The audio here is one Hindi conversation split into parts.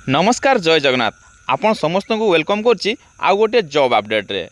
नमस्कार जय जगन्नाथ। आपण समस्त को वेलकम करछि आउ गोटे जॉब अपडेट रे।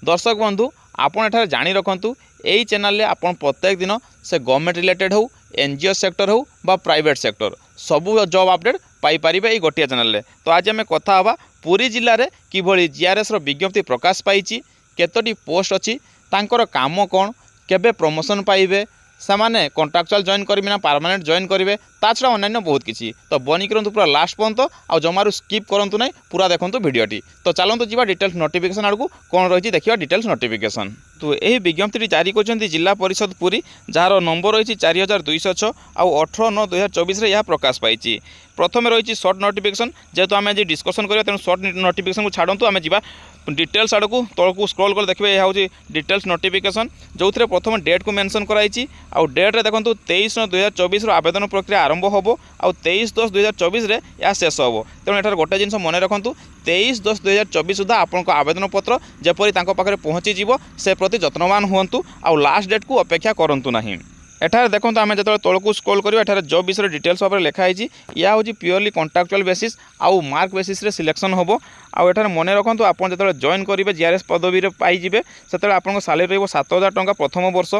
दर्शक बंधु आपण एठार जानी रखंतु एई चैनल रे आपण प्रत्येक दिन से गवर्नमेंट रिलेटेड हो एनजीओ सेक्टर हो बा प्राइवेट सेक्टर सबू जॉब अपडेट पाई परिबे एई गोटे चैनल रे। तो आज आम कथा हवा पुरी जिल्ला रे किभली जीआरएस रो विज्ञप्ति प्रकाश पाइछि, केतोटी पोस्ट अछि, तांकर काम कोन, केबे प्रमोशन पाइबे, सेमाने कॉन्ट्रैक्चुअल जॉइन करेंगे ना परमानेंट जॉइन करेंगे, ता छड़ा अन्य बहुत किसी। तो बनी करंतु पूरा लास्ट पर्यंत आ जमारू स्किप करंतु नहीं, पूरा देखंतु वीडियोटी। तो चलतु जी डिटेल्स नोटिफिकेशन आड़क कौन रही देखिए डिटेल्स नोटिफिकेशन। तो यही विज्ञप्ति जारी कर जिला परिषद पुरी जार नंबर रही 4206 आउ 18/9/2024 यह प्रकाश पाई। प्रथम रही सर्ट नोटिफिकेशन, जेहेतु आम आज डिस्कसन करें तेणु सर्ट नोटिफिकेशन को छाड़ू आम जा डिटेल्स आड़ को तौक स्क्रॉल कर देखिए। यह हूँ डिटेल्स नोटिफिकेशन जो प्रथम डेट को मेंशन कराई। आउ डेट रे देखो 23/9/2024 आवेदन प्रक्रिया आरंभ हम आउ 23/10/2024 यह शेष हम। तेणु एठार गोटे जिन मन रखु 23/10/2024 सुधा आपन आवेदन पत्र जपरी पाखे पहुँची से प्रति जत्नवान हुंतु आउ लास्ट डेट को अपेक्षा करंतु नहीं। एठार देखो आम जो तौक स्क्रॉल करिया एठार जॉब विषय डिटेल्स भाव में लिखाई। या हूँ प्योरली कॉन्ट्रैक्चुअल बेसिस आउ मार्क बेसिस रे सिलेक्शन हम। आउ एठार मन रखु आप जो जॉइन करेंगे जीआरएस पदवी पाइबे से आपको सैलरी रही 7,000 टंका प्रथम वर्ष।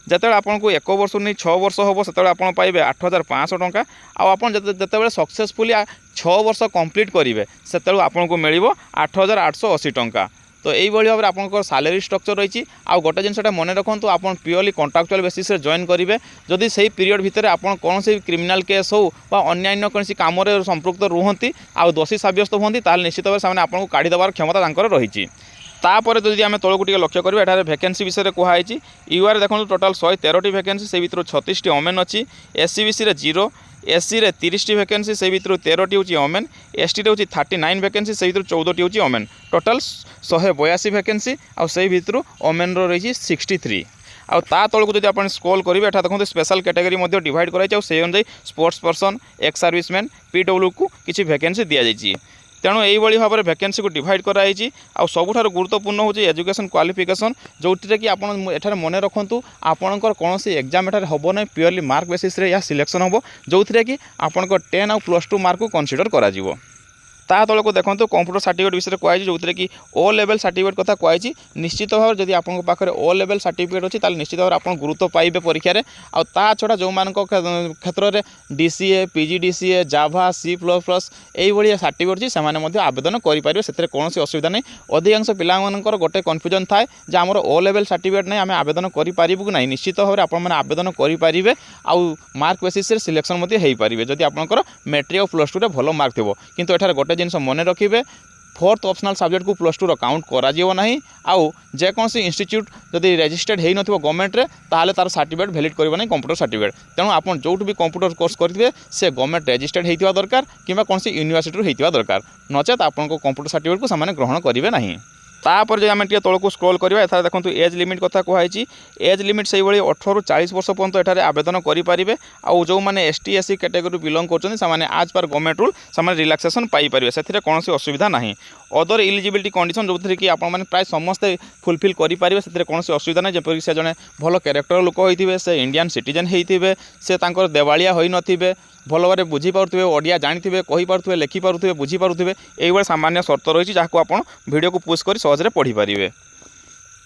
जिते आपको 1 वर्ष नहीं 6 वर्ष हम से आप पाइबे 8,500 टंका। आते सक्सेसफुली 6 वर्ष कंप्लीट करेंगे से आपको मिल 8,880 टंका। तो यही भाव में आपंकर सैलरी स्ट्रक्चर रही। आउ गोटे जिनसा मन रखु आप प्योरली कॉन्ट्रैक्चुअल बेसिस जॉइन करेंगे। जदि से पीरियड भितर आप कौन से क्रिमिनाल केस हो अन्य कौन कम संपृक्त रुहति आउ दोषी सब्यस्त होती ताल निश्चित भाव से आपको काढ़ीदेवार क्षमता रही। तापर जदि आम तौक टे लक्ष्य करेंगे एठार वैकेंसी विषय में कहुई। यूआर देखो टोटाल 113टी वैकेंसी से भर 36टी ओमेन अच्छी, एससीबीसी 0, एससी रे 30टी वैकेंसी से भर 13टी हूँ ओमेन, एसटी रे 39 वैकेंसी से भर 14टी हूँ ओमेन। टोटाल 182 वैकेंसी आउ से भर ओमेन रही 63। आउ ता तौक जब आप स्क्रॉल करेंगे एटा देखो स्पेशल कैटेगरी डिवाइड कराई से अनुसार sports person, ex serviceman, PW को किसी वैकेंसी दि जाइए। तेणु यही भाव में वैकेंसी को डिवाइड कराई। आउ सबुठ गुरुत्वपूर्ण हूँ एजुकेशन क्वालिफिकेशन जो कि आपठार मन रखु आपंकर कौन एग्जाम एठार हम ना प्योरली मार्क बेसिस रे या सिलेक्शन हम जो कि आपंकर 10 आउ +2 मार्क को कनसीडर करा जीवो। ता तौक देखो कंप्यूटर सर्टिफिकेट विषय में कहुई जो कि ओ लेवल सर्टिफिकेट कथा कहुई। निश्चित भाव जब आप पाखे ओ लेवल सर्टिफिकेट अच्छी ताल निश्चित भाव आप गुरुत्व पाइबे परीक्षा रे। आ ता छड़ा जो मान क्षेत्र में डीसीए, पीजीडीसीए, जाभा, C++ यही सर्टिफिकेट अच्छी से आवेदन करेंगे से कौन असुविधा नहीं। अधिकांश पिलांकर गोटे कन्फ्यूजन थाए जे आमर ओ लेवल सर्टिफिकेट नहीं आम आवेदन करूँ कि नहीं। निश्चित भाव में आप आवेदन करेंगे आउ मार्क बेसिस सिलेक्शन हो पारे जदि आपंकर मैट्रिक और +2 रे भल मार्क थो। किंतु एठार गोटे जिनस मन रखिए 4th ऑप्शनल सब्जेक्ट को +2 काउंट करा नहीं। आउ जेकोसी इंस्टीट्यूट जदि रजिस्टर्ड हो न गवर्नमेंट रे ताले तार सर्टिफिकेट वैलिड करबो नहीं कंप्यूटर सर्टिफिकेट। तेणु आप जो भी कंप्यूटर कोर्स करेंगे से गवर्नमेंट रजिस्टर्ड होता दरकार कि कौन सी यूनिवर्सिटी होता दरकार, नचेत आपको कंप्यूटर सर्टिफिकेट को सामने ग्रहण करेंगे नहीं। तापर जो आम टे तौक स्क्रॉल करिया एथार देखो एज लिमिट कथा कहुई। एज लिमिट से 18 ରୁ 40 वर्ष पर्यंत एठारे आवेदन करेंगे। आउ जो मैंने एसटी एससी कैटेगरी बिलंग कर आज पर गवर्नमेंट रूल से रिलैक्सेशन पाइपर से कौन असुविधा ना। अदर इलिजिबिलिटी कंडीशन जो थी कि आपने प्राय समस्ते फुलफिल करेंगे से कौन असुविधा ना। जपरिक से जड़े भल क्यारेक्टर लोक होते से इंडियन सिटीजन होते से देवालिया हो न भल भाव बुझीपे ओडिया जानी कहीपे लिखिपे बुझीपे ये सामान्य शर्त रही जहाँ आप वीडियो को पुश कर सहजरे पढ़ी पारे।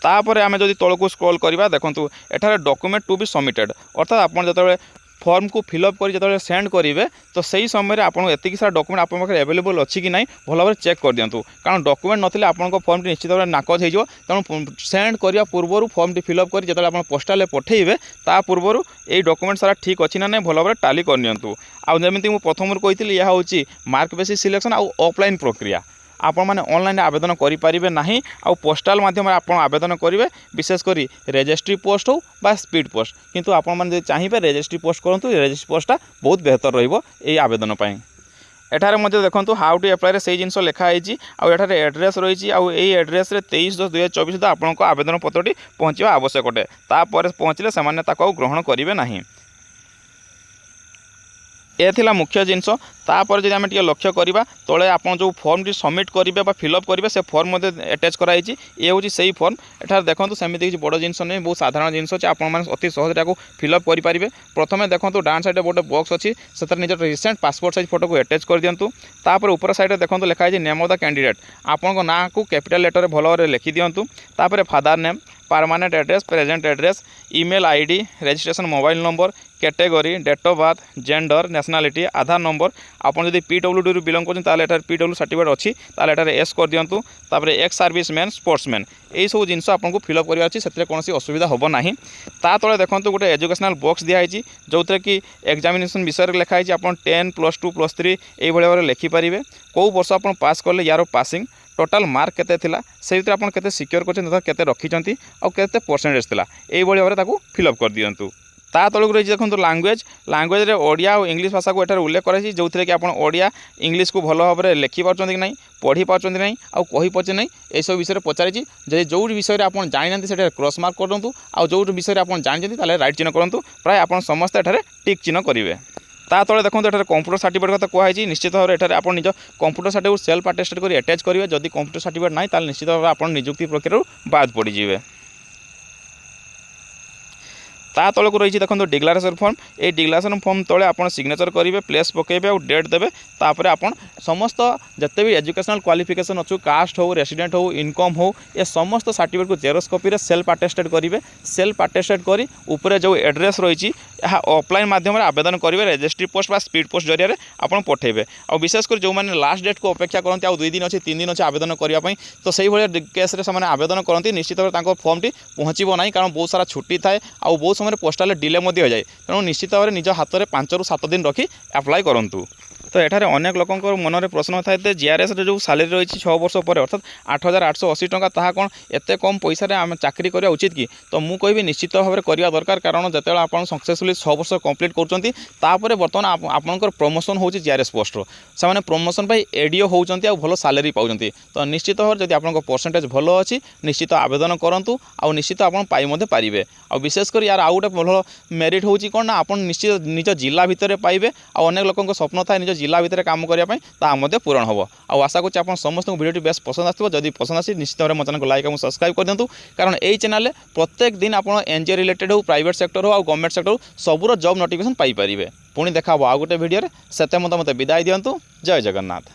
तापर आम जो तौक स्क्रॉल करवा देखो एठार डॉक्यूमेंट टू बी सबमिटेड अर्थात आप जो फॉर्म को फिलअप कर जो सेंड करेंगे तो सही समय आपको एतिक सारा डॉक्यूमेंट आप अवेलेबल अच्छी कि नहीं भल भाव चेक कर दिंतु। कारण डॉक्यूमेंट नथिले आपन फॉर्म निश्चित भाव नाकच हो। तेणु सेंड करने पूर्व फॉर्म फिलअप कर जो आप पोस्टाल पठेबे ता पूर्व ये डॉक्यूमेंट सारा ठीक अच्छी ना नहीं भल भाव टाली करनियंतु। आउ जमी मुझे प्रथम कही यह हूँ मार्क बेसिस सिलेक्शन आउ ऑफलाइन प्रक्रिया आपण मैंने ऑनलाइन आवेदन करेंगे ना। आउ पोस्टाल माध्यम आप आवेदन करेंगे विशेषकर रजिस्ट्री पोस्ट हो बा स्पीड पोस्ट। किंतु आपण मैंने चाहिए रजिस्ट्री पोस्ट करूँ रजिस्ट्री पोस्टा बहुत बेहतर रही आवेदन पाई। एठारे मध्य देखो हाउ टू अप्लाई से जिन लिखाई। आठार एड्रेस रही एड्रेस 23/10/2024 सुधा आपको आवेदन पत्रटी पहुँचा आवश्यक अटे। तापर पहुँचले से ग्रहण करेंगे ना। ए थिला मुख्य जिनस तापर जदि आम लक्ष्य करवा तले आप जो फर्म टी सबमिट करेंगे फिलअप करेंगे से फर्म अटैच कराई ये हूँ से फर्म एठार देखो सेमती किसी बड़ जिनस नहीं बहुत साधारण जिनस अच्छे आप अति सहज फिलअप करेंगे। प्रथम देखो डाउन साइड गोटे बॉक्स अच्छी से निज रिसेंट पासपोर्ट साइज फोटो को अटैच कर दिंतु। तापर ऊपर साइड देखो लिखाई नेम ऑफ द कैंडिडेट आपण ना को कैपिटल लेटर भल भाव लिखि दिंतु। तापर father name permanent address present address email ID registration mobile number category date of birth gender nationality Aadhaar number आपन जदि पीडब्ल्यूडी बिलोंग करछन ताले एटार पीडब्ल्यू सर्टिफिकेट अछि ताले एटार एस कर दियंतु। तापर एक्स सर्विसमैन स्पोर्ट्समैन एई सब जिंस आपन को फिलअप करिया अछि सेते कोनोसी असुविधा होबो नाही। ता तळे देखंतु गोटे एजुकेशनल बॉक्स दिया आइछि जोतरे कि एग्जामिनेशन विषय रे लिखा आइछि आपन 10 +2 +3 एई भଳି भाबरे लिखि परिबे को वर्ष आपन पास करले यार पासिंग टोटाल मार्क केते थिला से भितर आपन केते सिक्योर करछन तथा केते रखिचंती आ केते परसेंटेज थिला एई भଳି भाबरे ताकू फिलअप कर दियंतु। ता तलक रही देखो लैंग्वेज लैंग्वेज रे ओडिया और इंग्लिश भाषा को एठार उल्लेख कराई जो कि आप ओडिया इंग्लिश को भल भाव में लिखि पार्टी कि नहीं पढ़ी पार्टी नहीं आउ कही पार्टी नहीं यह विषय पचारि जब जो विषय में आप जानी से क्रॉस मार्क करूँ आ जो विषय में आप जानते राइट चिन्ह करूँ प्राय आप समस्त एठार टिक चिन्ह करेंगे। ता तले देखो एठार कंप्यूटर सर्टिफिकेट कथा कहुई निश्चित भाव में आप निज कंप्यूटर सर्टिफिकेट सेल्फ अटेस्टेड कर अटैच करेंगे। जदि कंप्यूटर सर्टिफिकेट ना ताल निश्चित भाव आप नियुक्ति प्रक्रिया बाद पड़े। ता तलक रही देखो डिक्लेरेशन फॉर्म ये डिक्लेरेशन फॉर्म तले आप सिग्नेचर करेंगे प्लेस पकेबे और डेट देवे। तापर आप समस्त जिते भी एजुकेशनल क्वालिफिकेशन अच्छु कास्ट हो रेसिडेंट हो इनकम हो ये समस्त सर्टिफिकेट को जेरोक्स कॉपी सेल्फ अटेस्टेड करेंगे। सेल्फ अटेस्टेड करी ऊपर जो एड्रेस रही ऑफलाइन माध्यम आवेदन करेंगे रजिस्ट्री पोस्ट बा स्पीड पोस्ट जरिए आप पठेबे। और विशेषकर जो मैंने लास्ट डेट को अपेक्षा करते आ 2 दिन अच्छे 3 दिन अच्छे आवेदन करने तो से भाई केस आवेदन करती निश्चित भाव फॉर्म टी पहुँचो ना कारण बहुत सारा छुट्टी थाए आ बहुत समय पोस्टाल डिले हो जाए तेणु निश्चित भाव में निज हाथ में 5 ରୁ 7 दिन रखी अप्लाई करूँ। तो एठारे अनेक लोकंर मनरे प्रश्न थाए जीआरएस जो सालेरी रही 6 वर्ष पर अर्थात 8,880 टंका ताहा कौन एते कम पैसा आम चाकरी करवा उचित कि तो मु कहि निश्चित भाव में करवा दरकार कारण जिते आप सक्सेसफुली 6 वर्ष कंप्लीट कर बर्तमान आपंकर प्रमोशन हो जीआरएस पोस्ट से प्रमोशन एडीओ होती भल सालेरी पाँच तो निश्चित भाव जब आप परसेंटेज भल अच्छी निश्चित आवेदन करूँ आ निश्चित आप पारे। आ विशेषकर यार आउ गोटे भल मेरिट होची कौन ना आप निश्चित निज जिला भितर पाइबे आ अनेक लोक स्वप्न थाए निज जिला भितर काम करने पूरण हम। आशा करुँच आप समस्त वीडियो बेस पसंद आसो जदि पसंद आसी निश्चित भाव में चैनल को लाइक और सब्सक्राइब कर दिंतु कारण यही चैनल प्रत्येक दिन आप एनजीओ रिलेटेड हो प्राइवेट सेक्टर हो और गवर्नमेंट सेक्टर हो सबूर जॉब नोटिफिकेशन पाइपर। पुणी देखा आ गोटे वीडियो से मत विदाय दिंतु। जय जगन्नाथ।